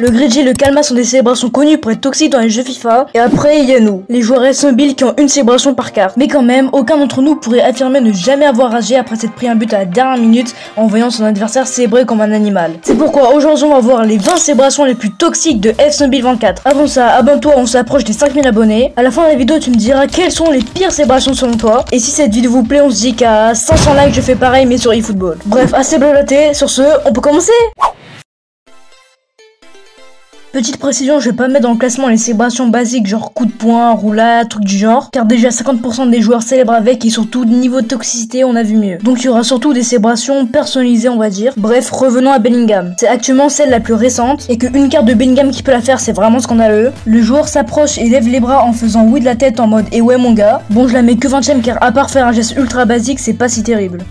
Le Gridge et le Calma sont des célébrations connues pour être toxiques dans les jeux FIFA. Et après, il y a nous, les joueurs SMobile qui ont une célébration par carte. Mais quand même, aucun d'entre nous pourrait affirmer ne jamais avoir ragé après s'être pris un but à la dernière minute en voyant son adversaire célébrer comme un animal. C'est pourquoi aujourd'hui on va voir les 20 célébrations les plus toxiques de SMobile 24. Avant ça, abonne-toi, on s'approche des 5000 abonnés. À la fin de la vidéo, tu me diras quelles sont les pires célébrations selon toi. Et si cette vidéo vous plaît, on se dit qu'à 500 likes, je fais pareil mais sur eFootball. Bref, assez blablaté, sur ce, on peut commencer? Petite précision, je vais pas mettre dans le classement les célébrations basiques genre coup de poing, roulade, trucs du genre, car déjà 50% des joueurs célèbrent avec et surtout niveau de toxicité on a vu mieux. Donc il y aura surtout des célébrations personnalisées on va dire. Bref, revenons à Bellingham. C'est actuellement celle la plus récente et qu'une carte de Bellingham qui peut la faire c'est vraiment scandaleux. Le joueur s'approche et lève les bras en faisant oui de la tête en mode et ouais mon gars. Bon je la mets que 20ème car à part faire un geste ultra basique c'est pas si terrible.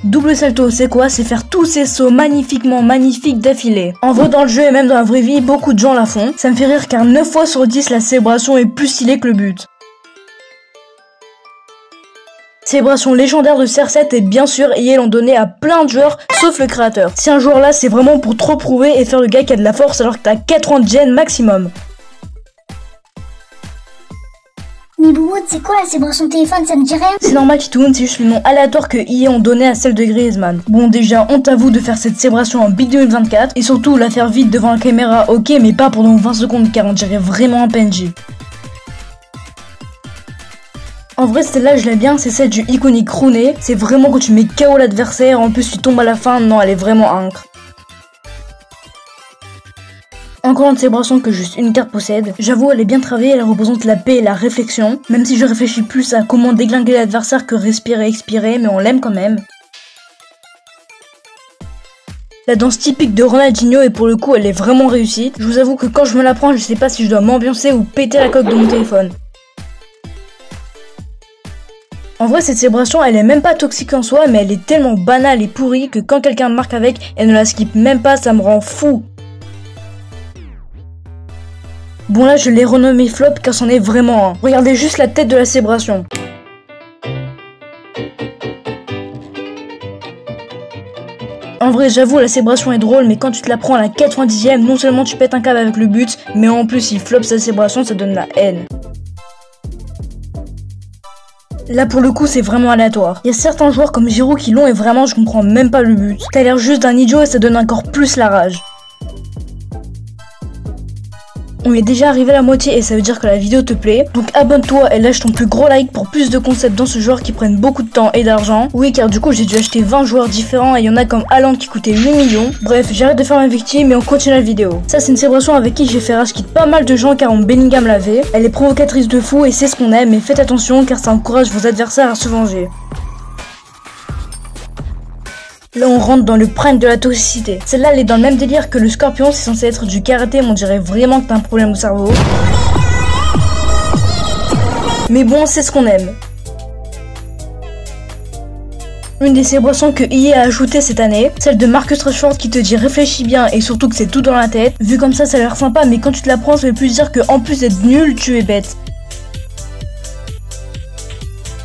Double salto, c'est quoi? C'est faire tous ces sauts magnifiques d'affilée. En vrai, dans le jeu et même dans la vraie vie, beaucoup de gens la font. Ça me fait rire car 9 fois sur 10, la célébration est plus stylée que le but. Célébration légendaire de CR7 et bien sûr, EA l'ont donné à plein de joueurs, sauf le créateur. Si un joueur là, c'est vraiment pour trop prouver et faire le gars qui a de la force alors que t'as 80 gen maximum. Mais Boubou, c'est quoi la célébration de téléphone, ça me dit rien? C'est normal Titoun, c'est juste le nom aléatoire que EA ont donné à celle de Griezmann. Bon déjà, honte à vous de faire cette célébration en Big 2024, et surtout la faire vite devant la caméra, ok, mais pas pendant 20 secondes car on dirait vraiment un PNJ. En vrai celle-là je l'aime bien, c'est celle du iconique Rooney, c'est vraiment quand tu mets KO l'adversaire, en plus tu tombes à la fin, non elle est vraiment incre. Encore une célébration que juste une carte possède. J'avoue, elle est bien travaillée, elle représente la paix et la réflexion. Même si je réfléchis plus à comment déglinguer l'adversaire que respirer et expirer, mais on l'aime quand même. La danse typique de Ronaldinho et pour le coup, elle est vraiment réussie. Je vous avoue que quand je me la prends, je sais pas si je dois m'ambiancer ou péter la coque de mon téléphone. En vrai, cette célébration, elle est même pas toxique en soi, mais elle est tellement banale et pourrie que quand quelqu'un marque avec, elle ne la skip même pas, ça me rend fou. Bon là je l'ai renommé flop car c'en est vraiment un. Regardez juste la tête de la célébration. En vrai j'avoue la célébration est drôle mais quand tu te la prends à la 90ème non seulement tu pètes un câble avec le but mais en plus il flop sa célébration ça donne la haine. Là pour le coup c'est vraiment aléatoire. Il y a certains joueurs comme Giroud qui l'ont et vraiment je comprends même pas le but. T'as l'air juste d'un idiot et ça donne encore plus la rage. On est déjà arrivé à la moitié et ça veut dire que la vidéo te plaît. Donc abonne-toi et lâche ton plus gros like pour plus de concepts dans ce genre qui prennent beaucoup de temps et d'argent. Oui car du coup j'ai dû acheter 20 joueurs différents et il y en a comme Haaland qui coûtait 8 millions. Bref, j'arrête de faire ma victime et on continue la vidéo. Ça c'est une célébration avec qui j'ai fait rage quitte pas mal de gens car on Bellingham l'avait. Elle est provocatrice de fou et c'est ce qu'on aime mais faites attention car ça encourage vos adversaires à se venger. Là on rentre dans le prime de la toxicité. Celle-là elle est dans le même délire que le scorpion, c'est censé être du karaté mais on dirait vraiment que t'as un problème au cerveau. Mais bon c'est ce qu'on aime. Une des célébrations que EA a ajouté cette année, celle de Marcus Rashford qui te dit réfléchis bien et surtout que c'est tout dans la tête. Vu comme ça a l'air sympa mais quand tu te la prends ça veut plus dire que en plus d'être nul tu es bête.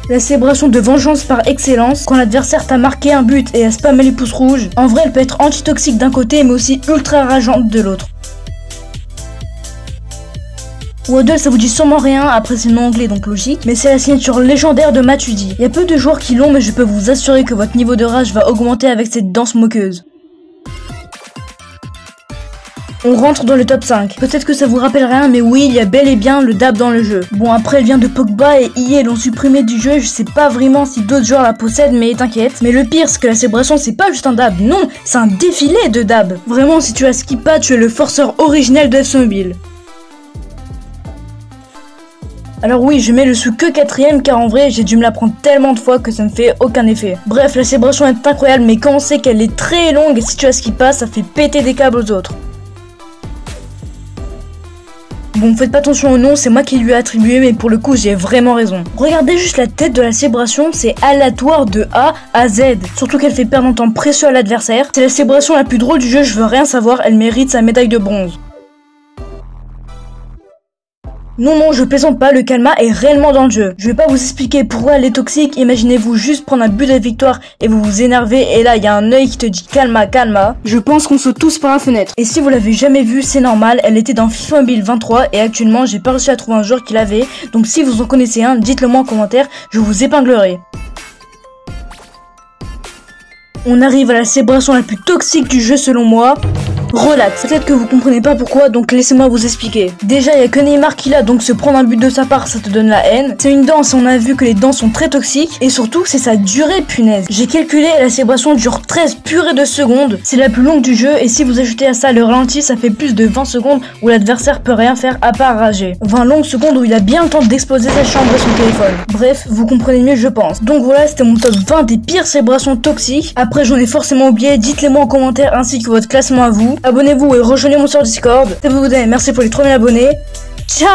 La célébration de vengeance par excellence, quand l'adversaire t'a marqué un but et a spammé les pouces rouges. En vrai, elle peut être anti-toxique d'un côté, mais aussi ultra rageante de l'autre. Waddle, ça vous dit sûrement rien, après c'est le nom anglais donc logique, mais c'est la signature légendaire de Matuidi. Il y a peu de joueurs qui l'ont, mais je peux vous assurer que votre niveau de rage va augmenter avec cette danse moqueuse. On rentre dans le top 5. Peut-être que ça vous rappelle rien, mais oui, il y a bel et bien le dab dans le jeu. Bon, après, elle vient de Pogba et EA l'ont supprimé du jeu. Je sais pas vraiment si d'autres joueurs la possèdent, mais t'inquiète. Mais le pire, c'est que la célébration, c'est pas juste un dab. Non, c'est un défilé de dab. Vraiment, si tu as skip pas, tu es le forceur originel de SMobile. Alors oui, je mets le sous que 4ème car en vrai j'ai dû me la prendre tellement de fois que ça ne fait aucun effet. Bref, la célébration est incroyable mais quand on sait qu'elle est très longue et si tu as skip pas, ça fait péter des câbles aux autres. Bon, faites pas attention au nom, c'est moi qui lui ai attribué, mais pour le coup, j'ai vraiment raison. Regardez juste la tête de la célébration, c'est aléatoire de A à Z. Surtout qu'elle fait perdre un temps précieux à l'adversaire. C'est la célébration la plus drôle du jeu, je veux rien savoir, elle mérite sa médaille de bronze. Non, je plaisante pas, le calma est réellement dans le jeu. Je vais pas vous expliquer pourquoi elle est toxique, imaginez-vous juste prendre un but de victoire et vous vous énervez et là il y a un œil qui te dit calma. Je pense qu'on saute tous par la fenêtre. Et si vous l'avez jamais vu, c'est normal, elle était dans FIFA Mobile 23 et actuellement j'ai pas réussi à trouver un joueur qui l'avait. Donc si vous en connaissez un, dites-le moi en commentaire, je vous épinglerai. On arrive à la célébration la plus toxique du jeu selon moi. Relax, peut-être que vous comprenez pas pourquoi, donc laissez-moi vous expliquer. Déjà, il y a que Neymar qui l'a, donc se prendre un but de sa part, ça te donne la haine. C'est une danse, on a vu que les danses sont très toxiques, et surtout, c'est sa durée, punaise. J'ai calculé, la célébration dure 13 purées de secondes. C'est la plus longue du jeu, et si vous ajoutez à ça le ralenti, ça fait plus de 20 secondes où l'adversaire peut rien faire à part rager. 20 longues secondes où il a bien le temps d'exploser sa chambre et son téléphone. Bref, vous comprenez mieux, je pense. Donc voilà, c'était mon top 20 des pires célébrations toxiques. Après, j'en ai forcément oublié, dites-les moi en commentaire ainsi que votre classement à vous. Abonnez-vous et rejoignez-moi sur Discord. Si vous voulez, merci pour les 3000 abonnés. Ciao.